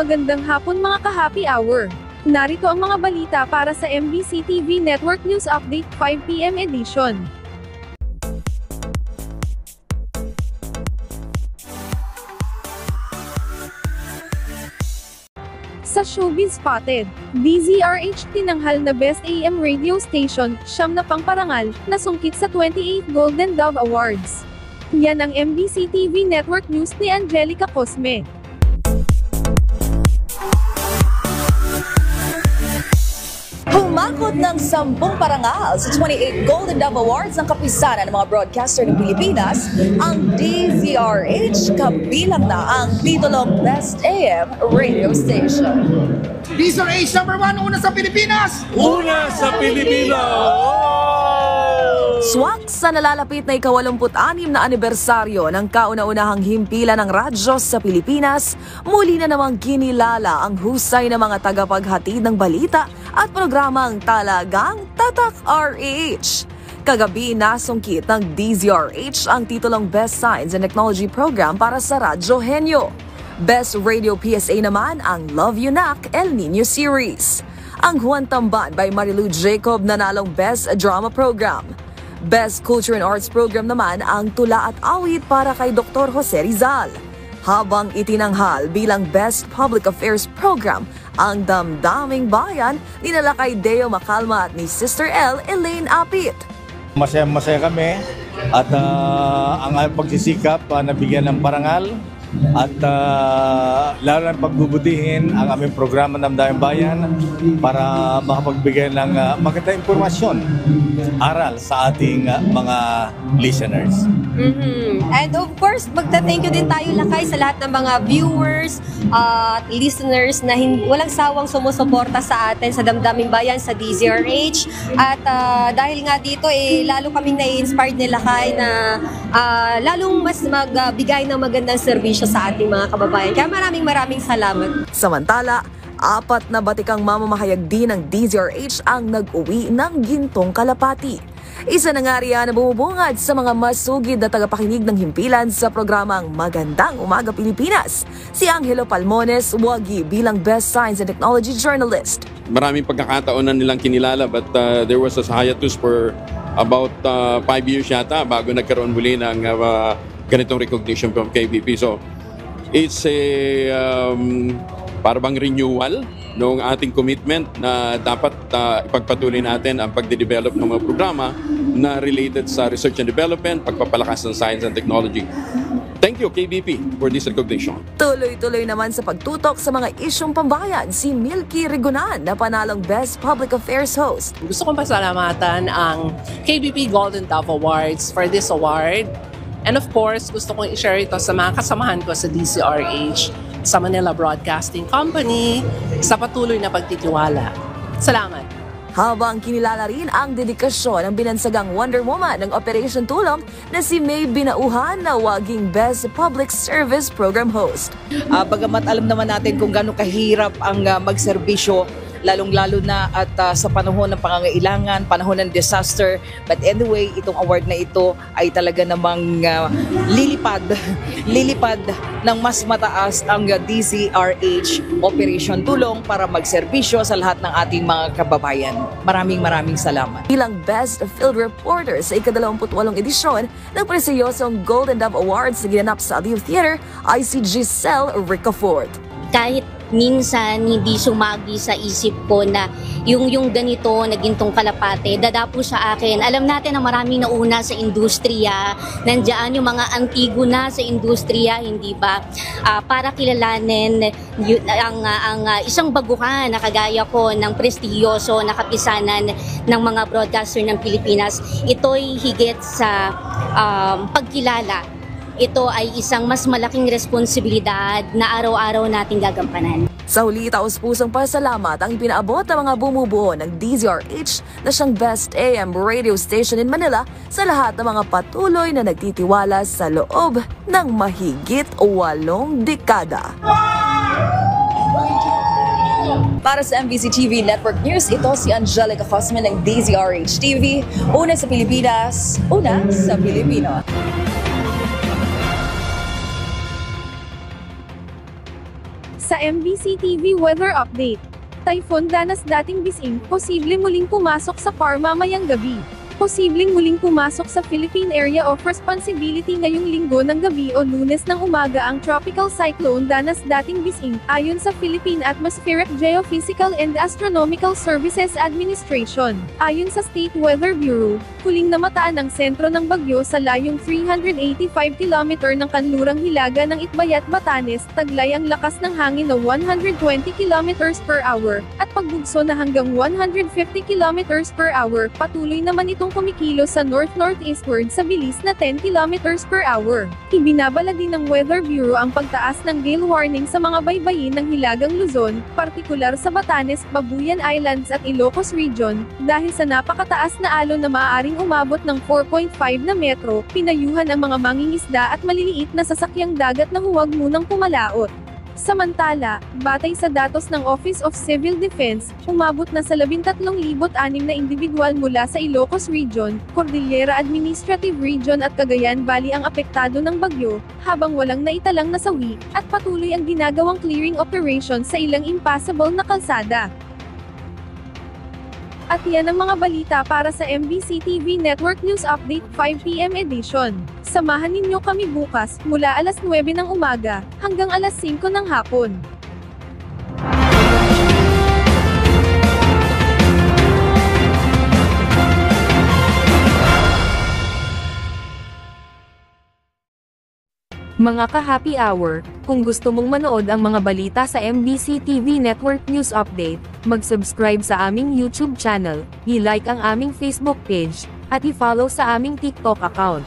Magandang hapon mga ka-happy hour. Narito ang mga balita para sa MBC TV Network News Update 5 PM edition. Sa Showbiz Spotted, DZRH tinanghal na Best AM Radio Station, siyam na pangparangal, na sungkit sa 28th Golden Dove Awards. Yan ang MBC TV Network News ni Angelica Cosme. Humakot ng 10 parangal sa 28 Golden Dove Awards ng kapisanan ng mga broadcaster ng Pilipinas, ang DZRH kabilang na ang titulong Best AM Radio Station. DZRH #1, una sa Pilipinas! Una sa Pilipinas! Swak sa nalalapit na ika-86 na anibersaryo ng kauna-unahang himpilan ng radyo sa Pilipinas, muli na namang kinilala ang husay ng mga tagapaghatid ng balita at programang Talagang Tatak RH. Kagabi nasungkit ng DZRH ang titulong Best Science and Technology Program para sa Radyo Henyo. Best Radio PSA naman ang Love You Nak El Nino Series. Ang Juan Tamban by Marilu Jacob nanalong Best Drama Program. Best Culture and Arts Program naman ang Tula at Awit para kay Dr. Jose Rizal. Habang itinanghal bilang Best Public Affairs Program ang Damdaming Bayan dinala kay Deo Macalma at ni Sister L. Elaine Apit. Masaya kami at ang pagsisikap na bigyan ng parangal at lalo na pagbubutihin ang aming programa ng Damdaming Bayan para makapagbigay ng magandang impormasyon, aral sa ating mga listeners. And of course, magta-thank you din tayo lakay sa lahat ng mga viewers at listeners na walang sawang sumusuporta sa atin sa Damdaming Bayan, sa DZRH. At dahil nga dito, lalo kaming na-inspired ni lakay na lalong mas magbigay ng magandang serbisyo sa ating mga kababayan. Kaya maraming salamat. Samantala, 4 na batikang mamamahayag din ng DZRH ang nag-uwi ng gintong kalapati. Isa na nga riyan na bumubungad sa mga masugid na tagapakinig ng himpilan sa programang Magandang Umaga Pilipinas, si Angelo Palmones Wagi bilang Best Science and Technology Journalist. Maraming pagkakataon na nilang kinilala but there was a hiatus for about 5 years yata bago nagkaroon muli ng ganitong recognition from KBP. So it's a parang renewal ng ating commitment na dapat ipagpatuloy natin ang pagde-develop ng mga programa na related sa research and development, pagpapalakas ng science and technology. Thank you, KBP, for this recognition. Tuloy-tuloy naman sa pagtutok sa mga isyong pambayan si Milky Rigunan na panalong Best Public Affairs Host. Gusto kong pasalamatan ang KBP Golden Dove Awards for this award. And of course, gusto kong i-share ito sa mga kasamahan ko sa DZRH, sa Manila Broadcasting Company, sa patuloy na pagtitiwala. Salamat! Habang kinilala rin ang dedikasyon ng binansagang Wonder Woman ng Operation Tulong na si May Binauhan na waging Best Public Service Program Host. Bagamat alam naman natin kung gaano kahirap ang magserbisyo, lalong-lalo na at sa panahon ng pangangailangan, panahon ng disaster. But anyway, itong award na ito ay talaga namang lilipad ng mas mataas ang DZRH Operation Tulong para magserbisyo sa lahat ng ating mga kababayan. Maraming salamat. Bilang Best Field Reporter sa ika-28 edisyon ng prestiyosong Golden Dove Awards na ginanap sa Aliw Theater ay si Giselle Ricafort. Kahit minsan hindi sumagi sa isip ko na yung ganito na gintong kalapate, dadapo sa akin. Alam natin na maraming nauna sa industriya, nandiyan yung mga Antigona sa industriya, hindi ba? Para kilalanin ang isang baguhan na kagaya ko ng prestigiyoso na kapisanan ng mga broadcaster ng Pilipinas, ito'y higit sa pagkilala. Ito ay isang mas malaking responsibilidad na araw-araw nating gagampanan. Sa huli, taos-pusong pasalamat ang ipinaabot ng mga bumubuo ng DZRH na siyang Best AM radio station in Manila sa lahat ng mga patuloy na nagtitiwala sa loob ng mahigit 8 dekada. Para sa MBC TV Network News, ito si Angelica Cosme ng DZRH TV. Una sa Pilipinas, una sa Pilipino. Sa MBC TV Weather Update, Typhoon Danas dating bising, posible muling pumasok sa PAR mamayang gabi. Posibleng muling pumasok sa Philippine Area of Responsibility ngayong linggo ng gabi o Lunes ng umaga ang Tropical Cyclone Danas dating bising, ayon sa Philippine Atmospheric Geophysical and Astronomical Services Administration. Ayon sa State Weather Bureau, huling namataan ang sentro ng bagyo sa layong 385 km ng kanlurang hilaga ng Itbayat, Batanes, taglay ang lakas ng hangin na 120 km per hour, at pagbugso na hanggang 150 km per hour, patuloy naman itong kumikilos sa north-northeastward sa bilis na 10 km per hour. Ibinabala din ng Weather Bureau ang pagtaas ng gale warning sa mga baybayin ng Hilagang Luzon, partikular sa Batanes, Babuyan Islands at Ilocos Region, dahil sa napakataas na alon na maaaring umabot ng 4.5 na metro. Pinayuhan ang mga mangingisda at maliliit na sasakyang dagat na huwag munang pumalaot. Samantala, batay sa datos ng Office of Civil Defense, umabot na sa 13,600 na individual mula sa Ilocos Region, Cordillera Administrative Region at Cagayan Valley ang apektado ng bagyo, habang walang naitalang nasawi, at patuloy ang ginagawang clearing operation sa ilang impassable na kalsada. At yan ang mga balita para sa MBC TV Network News Update 5 PM edition. Samahan ninyo kami bukas, mula alas 9 ng umaga, hanggang alas 5 ng hapon. Mga ka-happy hour, kung gusto mong manood ang mga balita sa MBC TV Network News Update, mag-subscribe sa aming YouTube channel, i-like ang aming Facebook page, at i-follow sa aming TikTok account.